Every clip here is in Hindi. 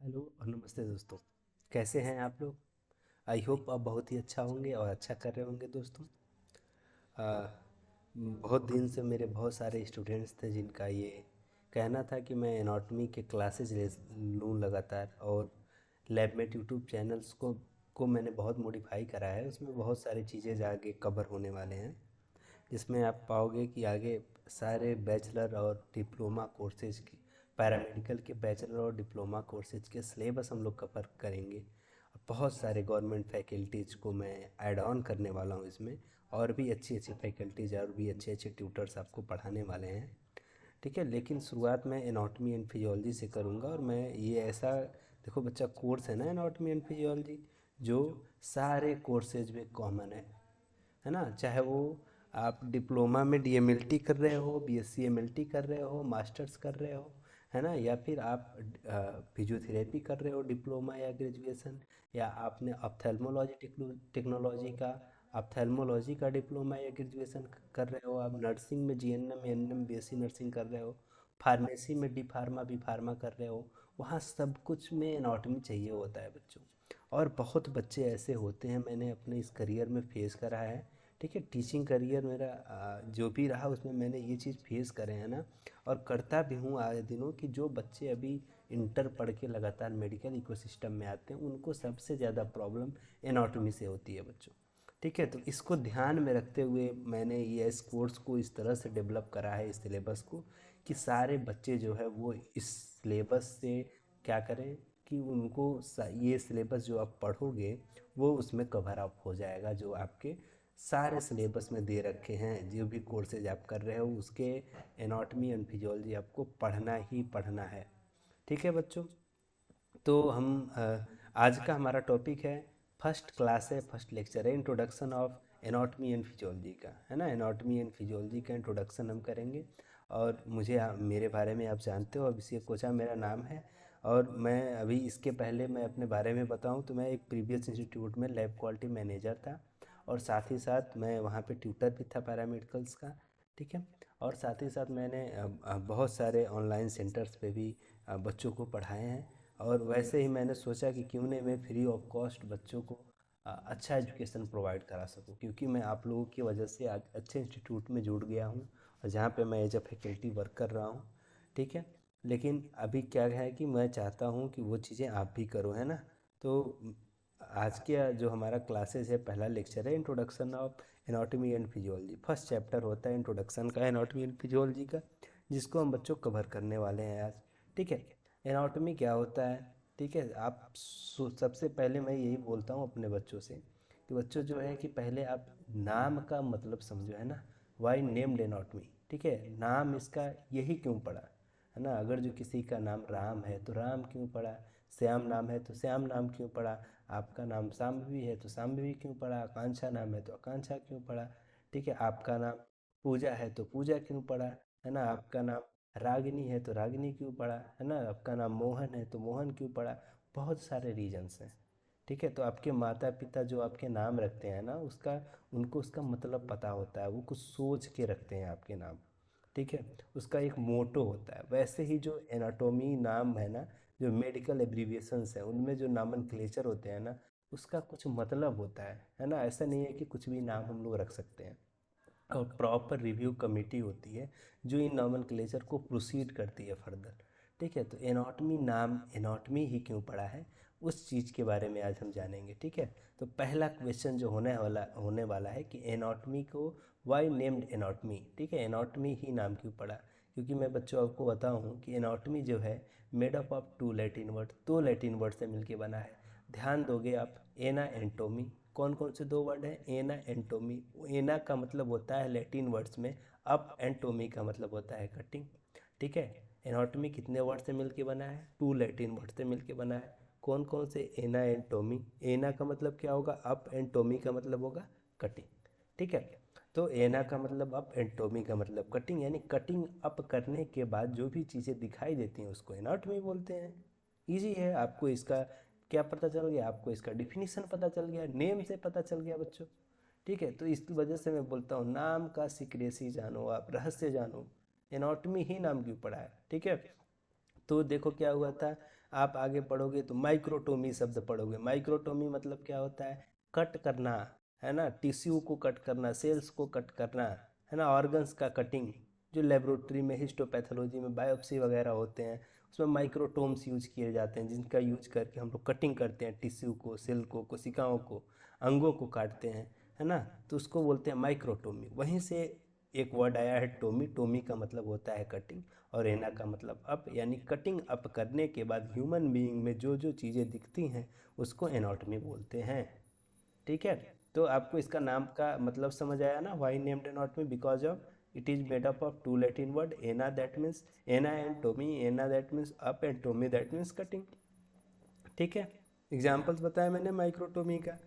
हेलो और नमस्ते दोस्तों। कैसे हैं आप लोग? आई होप आप बहुत ही अच्छा होंगे और अच्छा कर रहे होंगे दोस्तों। बहुत दिन से मेरे बहुत सारे स्टूडेंट्स थे जिनका ये कहना था कि मैं एनाटॉमी के क्लासेस ले लूँ लगातार, और लैबमेट यूट्यूब चैनल्स को मैंने बहुत मॉडिफाई करा है। उसमें बहुत सारी चीज़ें आगे कवर होने वाले हैं, जिसमें आप पाओगे कि आगे सारे बैचलर और डिप्लोमा कोर्सेज की, पैरामेडिकल के बैचलर और डिप्लोमा कोर्सेज के सिलेबस हम लोग कवर करेंगे। और बहुत सारे गवर्नमेंट फैकल्टीज़ को मैं ऐड ऑन करने वाला हूँ इसमें, और भी अच्छी अच्छी फैकल्टीज़ और भी अच्छे अच्छे ट्यूटर्स आपको पढ़ाने वाले हैं। ठीक है, लेकिन शुरुआत मैं एनाटॉमी एंड फिजियोलॉजी से करूँगा। और मैं ये ऐसा, देखो बच्चा, कोर्स है ना एनाटॉमी एंड फिजियोलॉजी, जो सारे कोर्सेज में कॉमन है ना। चाहे वो आप डिप्लोमा में डीएमएलटी कर रहे हो, बीएससी एमएलटी कर रहे हो, मास्टर्स कर रहे हो, है ना, या फिर आप फिजियोथेरेपी कर रहे हो डिप्लोमा या ग्रेजुएशन, या आपने ऑप्थेल्मोलॉजी टेक्नोलॉजी का ऑप्थेल्मोलॉजी का डिप्लोमा या ग्रेजुएशन कर रहे हो, आप नर्सिंग में जीएनएम एएनएम बीएससी नर्सिंग कर रहे हो, फार्मेसी में डी फार्मा बी फार्मा कर रहे हो, वहाँ सब कुछ में एनाटॉमी चाहिए होता है बच्चों। और बहुत बच्चे ऐसे होते हैं, मैंने अपने इस करियर में फेस करा है। ठीक है, टीचिंग करियर मेरा जो भी रहा उसमें मैंने ये चीज़ फेस करे हैं ना, और करता भी हूँ आए दिनों, कि जो बच्चे अभी इंटर पढ़ के लगातार मेडिकल इकोसिस्टम में आते हैं उनको सबसे ज़्यादा प्रॉब्लम एनाटॉमी से होती है बच्चों। ठीक है, तो इसको ध्यान में रखते हुए मैंने ये इस कोर्स को इस तरह से डेवलप करा है, इस सिलेबस को, कि सारे बच्चे जो है वो इस सिलेबस से क्या करें, कि उनको ये सिलेबस जो आप पढ़ोगे वो उसमें कवर अप हो जाएगा, जो आपके सारे सिलेबस में दे रखे हैं। जो भी कोर्सेज आप कर रहे हो उसके एनाटॉमी एंड फिजियोलॉजी आपको पढ़ना ही पढ़ना है। ठीक है बच्चों, तो हम आज का हमारा टॉपिक है, फर्स्ट क्लास है, फर्स्ट लेक्चर है, introduction of anatomy and physiology का, है ना। एनाटॉमी एंड फिजियोलॉजी का इंट्रोडक्शन हम करेंगे। और मुझे मेरे बारे में आप जानते हो, अभिषेक कोचा मेरा नाम है। और मैं अभी इसके पहले मैं अपने बारे में बताऊं तो मैं एक प्रीवियस इंस्टीट्यूट में लैब क्वालिटी मैनेजर था, और साथ ही साथ मैं वहाँ पे ट्यूटर भी था पैरामेडिकल्स का। ठीक है, और साथ ही साथ मैंने बहुत सारे ऑनलाइन सेंटर्स पे भी बच्चों को पढ़ाए हैं। और वैसे ही मैंने सोचा कि क्यों नहीं मैं फ्री ऑफ कॉस्ट बच्चों को अच्छा एजुकेशन प्रोवाइड करा सकूं, क्योंकि मैं आप लोगों की वजह से आज अच्छे इंस्टीट्यूट में जुड़ गया हूं, और जहां पे मैं एज अ फैकल्टी वर्क कर रहा हूं। ठीक है, लेकिन अभी क्या है कि मैं चाहता हूं कि वो चीज़ें आप भी करो, है ना। तो आज के जो हमारा क्लासेस है, पहला लेक्चर है introduction of anatomy and physiology. First chapter होता है इंट्रोडक्शन का एनाटॉमी एंड फिजियोलॉजी का, जिसको हम बच्चों कवर करने वाले हैं आज। ठीक है, एनाटॉमी क्या होता है? ठीक है, आप सबसे पहले मैं यही बोलता हूँ अपने बच्चों से, कि बच्चों जो है कि पहले आप नाम का मतलब समझो, है ना। वाई नेम्ड एनाटॉमी, ठीक है, नाम इसका यही क्यों पड़ा, है ना। अगर जो किसी का नाम राम है तो राम क्यों पड़ा, श्याम नाम है तो श्याम नाम क्यों पड़ा, आपका नाम शाम्भवी है तो शाम्भवी क्यों पड़ा, आकांक्षा नाम है तो आकांक्षा क्यों पड़ा। ठीक है, आपका नाम पूजा है तो पूजा क्यों पड़ा, है ना। आपका नाम रागिनी है तो रागिनी क्यों पड़ा, है ना। आपका नाम मोहन है तो मोहन क्यों पड़ा। बहुत सारे रीजन्स हैं। ठीक है, तो आपके माता पिता जो आपके नाम रखते हैं ना, उसका उनको उसका मतलब पता होता है, वो कुछ सोच के रखते हैं आपके नाम। ठीक है, उसका एक मोटो होता है। वैसे ही जो एनाटॉमी नाम है ना, जो मेडिकल एब्रीविएशंस हैं उनमें जो नामनक्लेचर होते हैं ना, उसका कुछ मतलब होता है ना। ऐसा नहीं है कि कुछ भी नाम हम लोग रख सकते हैं। और प्रॉपर रिव्यू कमेटी होती है जो इन नॉमेनक्लेचर को प्रोसीड करती है फर्दर। ठीक है, तो एनाटॉमी नाम एनाटॉमी ही क्यों पड़ा है, उस चीज़ के बारे में आज हम जानेंगे। ठीक है, तो पहला क्वेश्चन जो होने वाला है कि एनाटॉमी को वाई नेम्ड एनाटॉमी। ठीक है, एनाटॉमी ही नाम क्यों पड़ा, क्योंकि मैं बच्चों आपको बताऊं कि एनाटॉमी जो है made up of two Latin word, दो लैटिन वर्ड से मिलके बना है। ध्यान दोगे आप, एना एंटोमी, कौन कौन से दो वर्ड हैं, एना एंटोमी। एना का मतलब होता है लैटिन वर्ड्स में अप, एंटोमी का मतलब होता है कटिंग। ठीक है, एनाटॉमी कितने वर्ड से मिलके बना है, टू लैटिन वर्ड से मिलके बना है। कौन कौन से, एना एंटोमी, एना का मतलब क्या होगा अप, एंटोमी का मतलब होगा कटिंग। ठीक है, तो एना का मतलब अप, एंटोमी का मतलब कटिंग, यानी कटिंग अप करने के बाद जो भी चीज़ें दिखाई देती हैं उसको एनाटॉमी बोलते हैं। इजी है, आपको इसका क्या पता चल गया, आपको इसका डिफिनीशन पता चल गया, नेम से पता चल गया बच्चों। ठीक है, तो इस वजह से मैं बोलता हूँ नाम का सीक्रेसी जानो, आप रहस्य जानो, एनाटॉमी ही नाम क्यों पड़ा है। ठीक है, तो देखो क्या हुआ था, आप आगे पढ़ोगे तो माइक्रोटोमी शब्द पढ़ोगे। माइक्रोटोमी मतलब क्या होता है? कट करना, है ना, टिश्यू को कट करना, सेल्स को कट करना, है ना, ऑर्गन्स का कटिंग। जो लेबोरेटरी में हिस्टोपैथोलॉजी में बायोप्सी वगैरह होते हैं उसमें माइक्रोटोम्स यूज किए जाते हैं, जिनका यूज करके हम लोग कटिंग करते हैं टिश्यू को, सेल को, कोशिकाओं को, अंगों को काटते हैं, है ना। तो उसको बोलते हैं माइक्रोटोमी। वहीं से एक वर्ड आया है टोमी। टोमी का मतलब होता है कटिंग, और एना का मतलब अप, यानी कटिंग अप करने के बाद ह्यूमन बीइंग में जो जो चीज़ें दिखती हैं उसको एनाटॉमी बोलते हैं। ठीक है, तो आपको इसका नाम का मतलब समझ आया ना, why named anatomy? Because of it is made up of two Latin word, ana that means ana and tomy. Ana that means up and tomy that means cutting. ठीक है, एग्जाम्पल्स बताया मैंने माइक्रोटोमी का।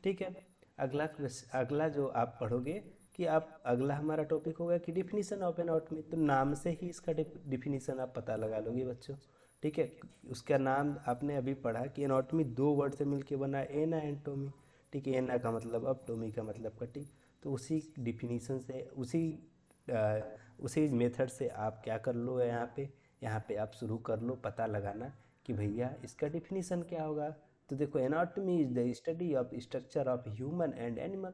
ठीक है, अगला जो आप पढ़ोगे कि आप, अगला हमारा टॉपिक होगा कि डिफिनीशन ऑफ एनाटॉमी। तो नाम से ही इसका डिफिनीशन आप पता लगा लोगे बच्चों। ठीक है, उसका नाम आपने अभी पढ़ा कि एनाटॉमी दो वर्ड से मिलके बना है, एना एंड टोमी। ठीक है, एना का मतलब अब, टोमी का मतलब कटिंग। तो उसी डिफिनीशन से, उसी मेथड से आप क्या कर लो, यहाँ पे आप शुरू कर लो पता लगाना कि भैया इसका डिफिनीशन क्या होगा। तो देखो, anatomy is the study of structure of human and animal.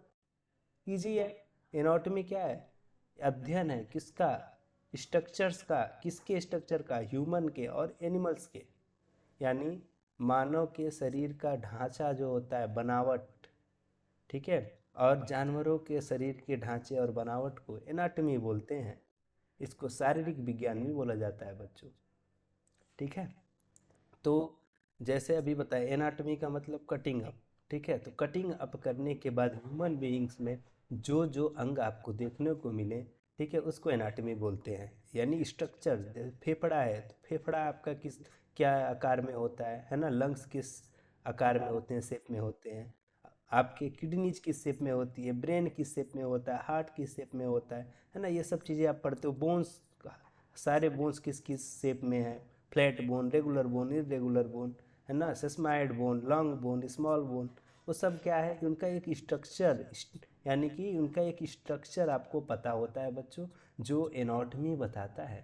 Easy है। एनाटॉमी क्या है? अध्ययन है किसका? स्ट्रक्चर्स का। किसके स्ट्रक्चर का? ह्यूमन के और एनिमल्स के, यानी मानव के शरीर का ढांचा जो होता है, बनावट। ठीक है, और जानवरों के शरीर के ढांचे और बनावट को एनाटॉमी बोलते हैं। इसको शारीरिक विज्ञान भी बोला जाता है बच्चों। ठीक है, तो जैसे अभी बताया एनाटॉमी का मतलब कटिंग अप। ठीक है, तो कटिंग अप करने के बाद ह्यूमन बीइंग्स में जो जो अंग आपको देखने को मिले, ठीक है, उसको एनाटॉमी बोलते हैं। यानी स्ट्रक्चर, फेफड़ा है तो फेफड़ा आपका किस, क्या आकार में होता है ना, लंग्स किस आकार में होते हैं, शेप में होते हैं, आपके किडनीज किस शेप में होती है, ब्रेन किस शेप में होता है, हार्ट किस शेप में होता है ना, ये सब चीज़ें आप पढ़ते हो। बोन्स, सारे बोन्स किस किस शेप में है, flat bone, regular bone, irregular bone, है ना, sesamoid bone, long bone, small bone. वो सब क्या है कि उनका एक स्ट्रक्चर, यानी कि उनका एक स्ट्रक्चर आपको पता होता है बच्चों, जो एनाटॉमी बताता है।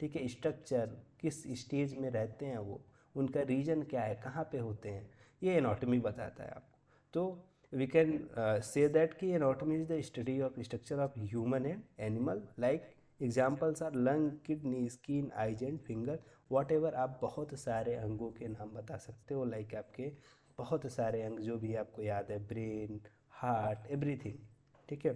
ठीक है, स्ट्रक्चर किस स्टेज में रहते हैं वो, उनका रीजन क्या है, कहाँ पे होते हैं, ये एनाटॉमी बताता है आपको। तो वी कैन से दैट कि anatomy is the study of structure of human and animal. Like examples are lung, kidney, skin, eyes and finger, whatever. आप बहुत सारे अंगों के नाम बता सकते हो, लाइक आपके बहुत सारे अंग जो भी आपको याद है, ब्रेन, हार्ट, एवरीथिंग। ठीक है,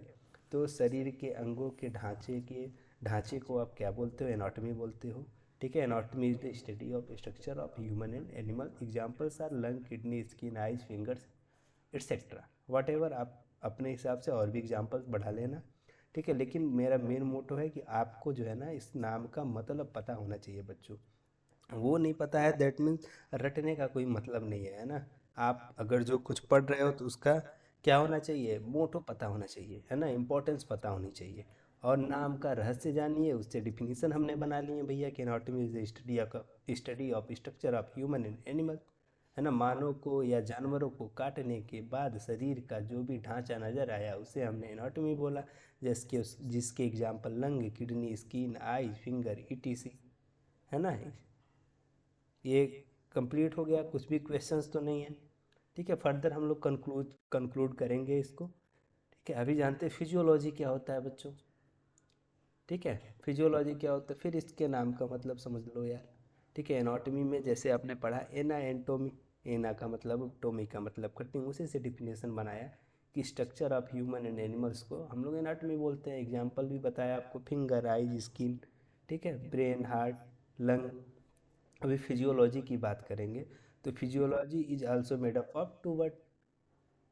तो शरीर के अंगों के ढांचे को आप क्या बोलते हो? एनाटॉमी बोलते हो। ठीक है, anatomy is the study of structure of human and animal. Examples are lung, kidney, skin, eyes, fingers, etcetera. Whatever, आप अपने हिसाब से और भी एग्जाम्पल्स बढ़ा लेना। ठीक है, लेकिन मेरा मेन मोटो है कि आपको जो है ना इस नाम का मतलब पता होना चाहिए बच्चों। वो नहीं पता है दैट मीन्स रटने का कोई मतलब नहीं है ना। आप अगर जो कुछ पढ़ रहे हो तो उसका क्या होना चाहिए, मोटो पता होना चाहिए, है ना, इंपॉर्टेंस पता होनी चाहिए। और नाम का रहस्य जानिए, उससे डिफिनीशन हमने बना लिए भैया कि anatomy is the study of structure of human and animal, है ना। मानव को या जानवरों को काटने के बाद शरीर का जो भी ढांचा नजर आया उसे हमने एनाटॉमी बोला। जिसके एग्जाम्पल लंग, किडनी, स्किन, आई, फिंगर, ईटीसी, है ना। ये कंप्लीट हो गया, कुछ भी क्वेश्चंस तो नहीं है? ठीक है, फर्दर हम लोग कंक्लूड करेंगे इसको। ठीक है, अभी जानते हैं फिजियोलॉजी क्या होता है बच्चों। ठीक है, फिजियोलॉजी क्या होता है, फिर इसके नाम का मतलब समझ लो यार। ठीक है, एनाटॉमी में जैसे आपने पढ़ा एना एंड टोमी, एना का मतलब, टोमी का मतलब कटिंग, उसी से डिफिनेशन बनाया कि structure of human and animals को हम लोग एनाटॉमी बोलते हैं। एग्जाम्पल भी बताया आपको, फिंगर, आइज, स्किन, ठीक है, ब्रेन, हार्ट, लंग। अभी फिजियोलॉजी की बात करेंगे तो physiology is also made up of two word.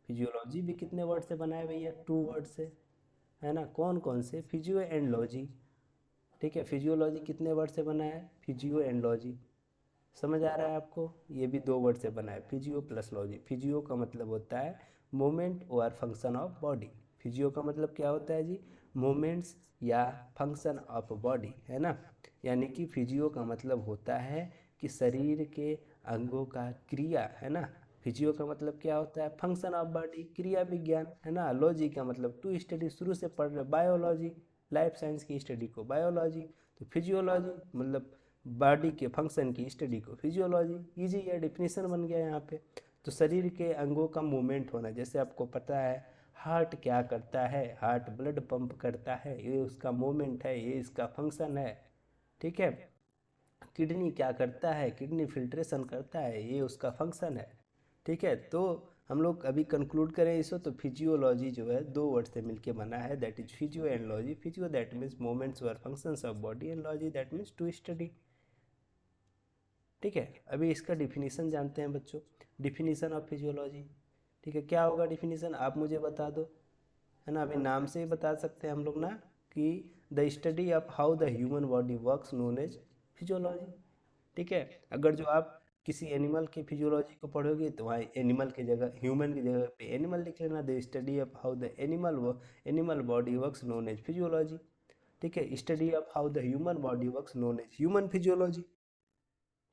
Physiology भी कितने वर्ड से बना है भैया? टू वर्ड से, है ना। कौन कौन से? Physio and logy. ठीक है, फिजियोलॉजी कितने वर्ड से बना है? Physio and logy. समझ आ रहा है आपको? ये भी दो वर्ड से बना है, फिजियो प्लस लॉजी। फिजियो का मतलब होता है मोमेंट और फंक्शन ऑफ बॉडी। फिजियो का मतलब क्या होता है जी? मोमेंट्स या फंक्शन ऑफ बॉडी, है ना। यानी कि फिजियो का मतलब होता है कि शरीर के अंगों का क्रिया, है ना। फिजियो का मतलब क्या होता है? फंक्शन ऑफ बॉडी, क्रिया विज्ञान, है ना। लॉजी का मतलब टू स्टडी, शुरू से पढ़ रहे बायोलॉजी, लाइफ साइंस की स्टडी को बायोलॉजी। तो फिजियोलॉजी मतलब बॉडी के फंक्शन की स्टडी को फिजियोलॉजी। इजी है, डिफिनीशन बन गया यहाँ पे। तो शरीर के अंगों का मूवमेंट होना, जैसे आपको पता है हार्ट क्या करता है, हार्ट ब्लड पंप करता है, ये उसका मूवमेंट है, ये इसका फंक्शन है। ठीक है। किडनी क्या करता है, किडनी फिल्ट्रेशन करता है, ये उसका फंक्शन है। ठीक है। तो हम लोग अभी कंक्लूड करें इसको, तो फिजियोलॉजी जो है दो वर्ड से मिलके बना है, that is physio and logy. Physio that means moments और functions of body, and logy that means to study. ठीक है। अभी इसका डिफिनीशन जानते हैं बच्चों, डिफिनीशन ऑफ फिजियोलॉजी। ठीक है, क्या होगा डिफिनीशन, आप मुझे बता दो, है ना। अभी नाम से ही बता सकते हैं हम लोग ना, कि the study of how the human body works known as physiology. ठीक है। अगर जो आप किसी एनिमल की फिजियोलॉजी को पढ़ोगे तो वहाँ एनिमल की जगह, ह्यूमन की जगह पे एनिमल लिख लेना, the study of how the animal body works known as physiology. ठीक है। Study of how the human body works known as human physiology.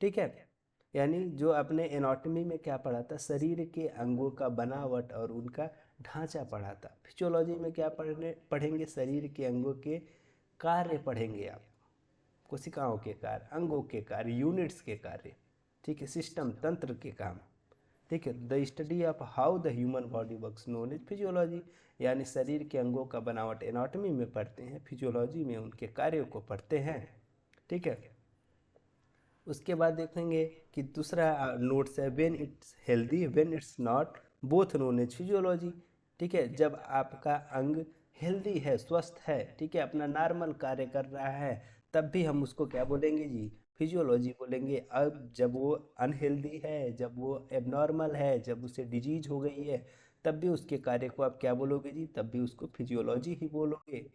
ठीक है। यानी जो आपने एनाटॉमी में क्या पढ़ा था, शरीर के अंगों का बनावट और उनका ढांचा पढ़ा था। फिजियोलॉजी में क्या पढ़ेंगे, शरीर के अंगों के कार्य पढ़ेंगे आप, कोशिकाओं के कार्य, अंगों के कार्य, यूनिट्स के कार्य। ठीक है। सिस्टम, तंत्र के काम। ठीक है। The study of how the human body works known as physiology. यानी शरीर के अंगों का बनावट एनाटॉमी में पढ़ते हैं, फिजियोलॉजी में उनके कार्यों को पढ़ते हैं। ठीक है। उसके बाद देखेंगे कि दूसरा नोट्स है, when it's healthy when it's not, both known as physiology. ठीक है। जब आपका अंग हेल्दी है, स्वस्थ है, ठीक है, अपना नॉर्मल कार्य कर रहा है, तब भी हम उसको क्या बोलेंगे जी, फिजियोलॉजी बोलेंगे। अब जब वो अनहेल्दी है, जब वो एबनॉर्मल है, जब उसे डिजीज हो गई है, तब भी उसके कार्य को आप क्या बोलोगे जी, तब भी उसको फिजियोलॉजी ही बोलोगे।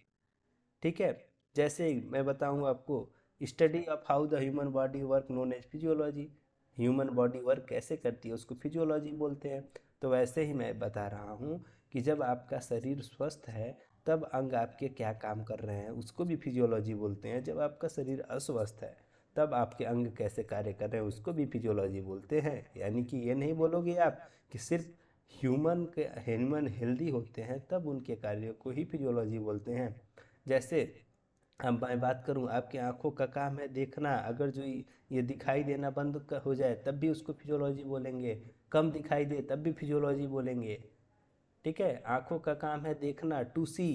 ठीक है। जैसे मैं बताऊँ आपको, study of how the human body work known as physiology. Human body work कैसे करती है उसको फिजियोलॉजी बोलते हैं। तो वैसे ही मैं बता रहा हूँ कि जब आपका शरीर स्वस्थ है, तब अंग आपके क्या काम कर रहे हैं उसको भी फिजियोलॉजी बोलते हैं। जब आपका शरीर अस्वस्थ है, तब आपके अंग कैसे कार्य कर रहे हैं उसको भी फिजियोलॉजी बोलते हैं। यानी कि ये नहीं बोलोगे आप कि सिर्फ ह्यूमन हेल्दी होते हैं तब उनके कार्यों को ही फिजियोलॉजी बोलते हैं। जैसे अब मैं बात करूं, आपकी आंखों का काम है देखना, अगर जो ये दिखाई देना बंद हो जाए तब भी उसको फिजियोलॉजी बोलेंगे, कम दिखाई दे तब भी फिजियोलॉजी बोलेंगे। ठीक है। आंखों का काम है देखना, टू सी।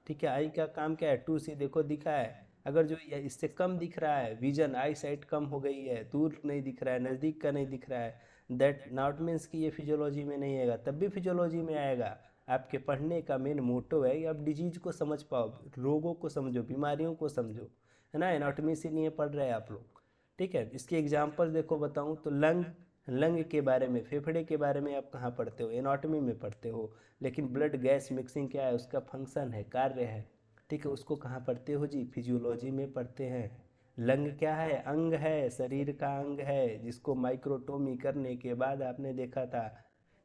ठीक है। आई का काम क्या है, टू सी, देखो दिखा है। अगर जो इससे कम दिख रहा है, विजन, आई साइट कम हो गई है, दूर नहीं दिख रहा है, नज़दीक का नहीं दिख रहा है, दैट नॉट मीन्स कि ये फिजियोलॉजी में नहीं आएगा, तब भी फिजियोलॉजी में आएगा। आपके पढ़ने का मेन मोटो है कि आप डिजीज को समझ पाओ, रोगों को समझो, बीमारियों को समझो, है ना। एनाटॉमी से नहीं पढ़ रहे हैं आप लोग। ठीक है। इसके एग्जाम्पल देखो बताऊं तो लंग, लंग के बारे में, फेफड़े के बारे में आप कहाँ पढ़ते हो, एनाटॉमी में पढ़ते हो। लेकिन ब्लड गैस मिक्सिंग क्या है, उसका फंक्शन है, कार्य है। ठीक है। उसको कहाँ पढ़ते हो जी, फिजियोलॉजी में पढ़ते हैं। लंग क्या है, अंग है, शरीर का अंग है, जिसको माइक्रोटोमी करने के बाद आपने देखा था।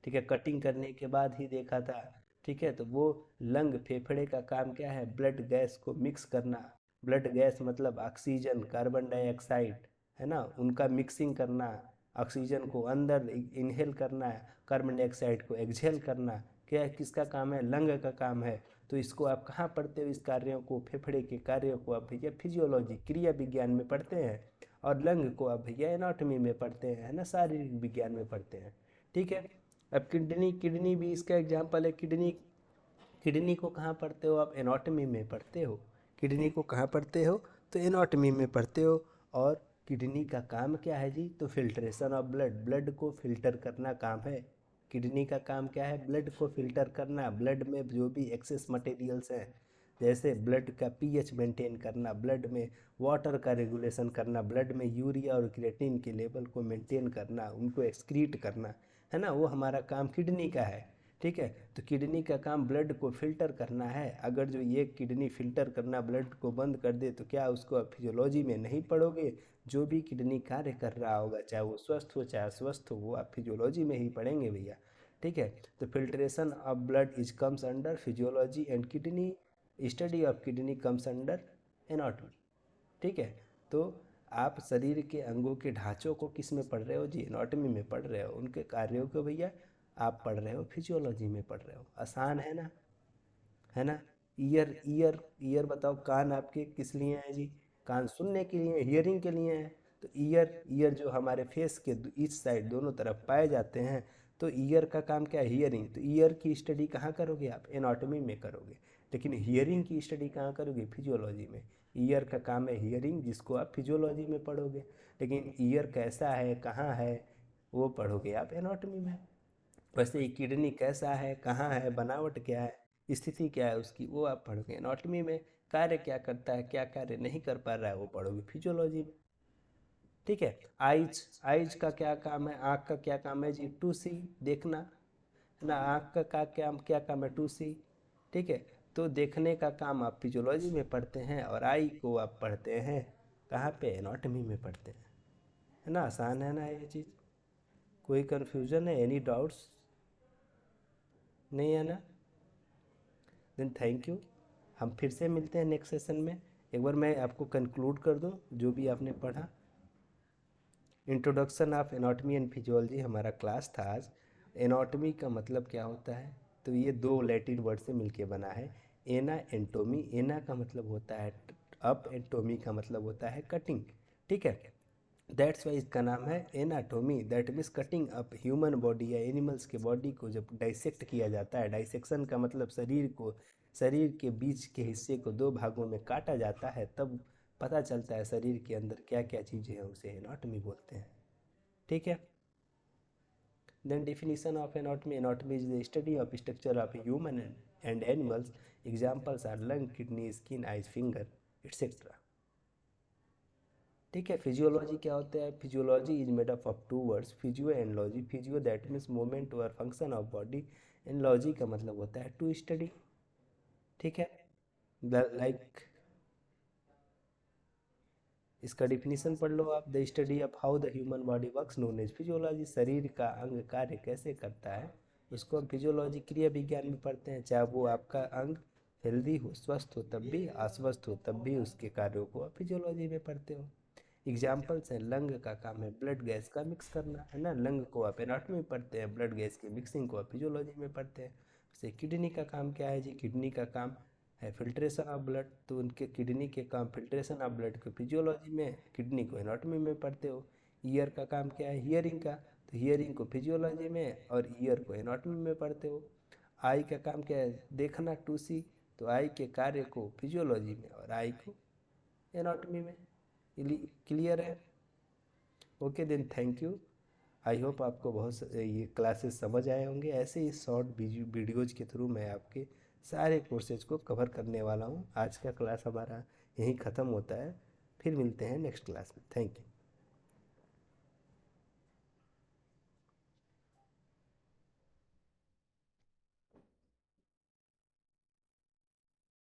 ठीक है। कटिंग करने के बाद ही देखा था। ठीक है। तो वो लंग, फेफड़े का काम क्या है, ब्लड गैस को मिक्स करना। ब्लड गैस मतलब ऑक्सीजन, कार्बन डाइऑक्साइड, है ना, उनका मिक्सिंग करना। ऑक्सीजन को अंदर इनहेल करना, कार्बन डाइऑक्साइड को एक्सहेल करना, क्या किसका काम है, लंग का काम है। तो इसको आप कहाँ पढ़ते हो, इस कार्यों को, फेफड़े के कार्यों को आप भैया फिजियोलॉजी, क्रिया विज्ञान में पढ़ते हैं। और लंग को आप भैया एनाटॉमी में पढ़ते हैं, है ना, शारीरिक विज्ञान में पढ़ते हैं। ठीक है। अब किडनी, किडनी भी इसका एग्जाम्पल है। किडनी, किडनी को कहाँ पढ़ते हो आप, एनाटॉमी में पढ़ते हो। किडनी को कहाँ पढ़ते हो, तो एनाटॉमी में पढ़ते हो। और किडनी का काम क्या है जी, तो फिल्ट्रेशन ऑफ ब्लड, ब्लड को फिल्टर करना काम है। किडनी का काम क्या है, ब्लड को फिल्टर करना, ब्लड में जो भी एक्सेस मटेरियल्स हैं, जैसे ब्लड का पीएच मेंटेन करना, ब्लड में वाटर का रेगुलेशन करना, ब्लड में यूरिया और क्रिएटिन के लेवल को मेंटेन करना, उनको एक्सक्रीट करना, है ना, वो हमारा काम किडनी का है। ठीक है। तो किडनी का काम ब्लड को फिल्टर करना है। अगर जो ये किडनी फिल्टर करना ब्लड को बंद कर दे तो क्या उसको आप फिजियोलॉजी में नहीं पढ़ोगे। जो भी किडनी कार्य कर रहा होगा, चाहे वो स्वस्थ हो चाहे अस्वस्थ हो, वो आप फिजियोलॉजी में ही पढ़ेंगे भैया। ठीक है। तो filtration of blood is comes under physiology and kidney study of kidney comes under anatomy. ठीक है। तो आप शरीर के अंगों के ढांचों को किस में पढ़ रहे हो जी, एनाटॉमी में पढ़ रहे हो। उनके कार्यों को भैया आप पढ़ रहे हो फिजियोलॉजी में पढ़ रहे हो। आसान है ना, है ना। ईयर, ईयर, ईयर बताओ, कान आपके किस लिए हैं जी, कान सुनने के लिए, हियरिंग के लिए हैं। तो ईयर ईयर जो हमारे फेस के ईच साइड दोनों तरफ पाए जाते हैं, तो ईयर का काम क्या है, हियरिंग। तो ईयर की स्टडी कहाँ करोगे आप, एनाटॉमी में करोगे। लेकिन हियरिंग की स्टडी कहाँ करोगे, फिजियोलॉजी में। ईयर का काम है हियरिंग, जिसको आप फिजियोलॉजी में पढ़ोगे। लेकिन ईयर कैसा है, कहाँ है, वो पढ़ोगे आप एनाटॉमी में। वैसे ही किडनी कैसा है, कहाँ है, बनावट क्या है, स्थिति क्या है उसकी, वो आप पढ़ोगे एनाटॉमी में। कार्य क्या करता है, क्या कार्य नहीं कर पा रहा है, वो पढ़ोगे फिजियोलॉजी में। ठीक है। आइज आइज का क्या काम है, आँख का क्या काम है जी, टू सी, देखना, है ना। आँख का क्या क्या काम है, टू सी। ठीक है। तो देखने का काम आप फिजियोलॉजी में पढ़ते हैं, और आई को आप पढ़ते हैं कहाँ पे, एनाटॉमी में पढ़ते हैं, है ना। आसान है ना ये चीज़। कोई कन्फ्यूज़न है, एनी डाउट्स, नहीं है ना। Then thank you. हम फिर से मिलते हैं नेक्स्ट सेशन में। एक बार मैं आपको कंक्लूड कर दूं जो भी आपने पढ़ा। Introduction of anatomy and physiology हमारा क्लास था आज। एनाटॉमी का मतलब क्या होता है, तो ये दो लैटिन वर्ड से मिलके बना है। एना एंटोमी, एना का मतलब होता है अप, एंटोमी का मतलब होता है कटिंग। ठीक है। दैट्स वाई इसका नाम है anatomy, that means cutting up. Human body या एनिमल्स के बॉडी को जब डाइसेक्ट किया जाता है, डाइसेक्शन का मतलब शरीर के बीच के हिस्से को दो भागों में काटा जाता है, तब पता चलता है शरीर के अंदर क्या क्या चीज़ें हैं, उसे एनाटॉमी बोलते हैं। ठीक है। Then definition of anatomy, anatomy is the study of structure of human and animals. Examples are lung, kidney, skin, eyes, finger, etcetera. ठीक है। फिजियोलॉजी क्या होता है, physiology is made up of two words, physio and logy. Physio that means movement और function of body, and logy का मतलब होता है टू स्टडी। ठीक है। लाइक इसका डिफिनीशन पढ़ लो आप, the study of how the human body works known as physiology. शरीर का अंग कार्य कैसे करता है, उसको हम फिजियोलॉजी, क्रिया विज्ञान में पढ़ते हैं। चाहे वो आपका अंग हेल्दी हो, स्वस्थ हो तब भी, अस्वस्थ हो तब भी, उसके कार्यों को आप फिजियोलॉजी में पढ़ते हो। एग्जाम्पल्स हैं, लंग का काम है ब्लड गैस का मिक्स करना, है ना। लंग को आप एनाटॉमी में पढ़ते हैं, ब्लड गैस की मिक्सिंग को आप फिजियोलॉजी में पढ़ते हैं। जैसे किडनी का काम क्या है जी, किडनी का काम है फिल्ट्रेशन ऑफ ब्लड, तो उनके किडनी के काम फिल्ट्रेशन ऑफ ब्लड को फिजियोलॉजी में, किडनी को एनाटॉमी में पढ़ते हो। ईयर का काम क्या है, हियरिंग का, तो हियरिंग को फिजियोलॉजी में और ईयर को एनाटॉमी में पढ़ते हो। आई का काम क्या है, देखना, टू सी, तो आई के कार्य को फिजियोलॉजी में और आई को एनाटॉमी में। क्लियर है। Okay then thank you. I hope आपको ये क्लासेस समझ आए होंगे। ऐसे ही शॉर्ट वीडियोज़ के थ्रू मैं आपके सारे कोर्सेज को कवर करने वाला हूँ। आज का क्लास हमारा यहीं ख़त्म होता है, फिर मिलते हैं नेक्स्ट क्लास में। Thank you.